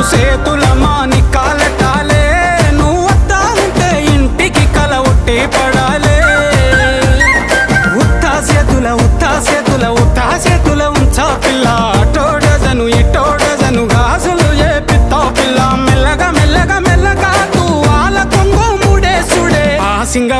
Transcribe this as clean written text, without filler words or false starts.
సేతుల మాని కాలటాలే నువ్వు వద్దా ఉంటే ఇంటికి కల ఒట్టి పడాలే ఉత్తా చేతుల ఉంచా పిల్ల అటోడజను ఇటోడజను గాజులు ఏ పిత్తా పిల్ల మెల్లగా మెల్లగా మెల్లగా తూ ఆల కొంగు ముడే సుడే ఆ సింగ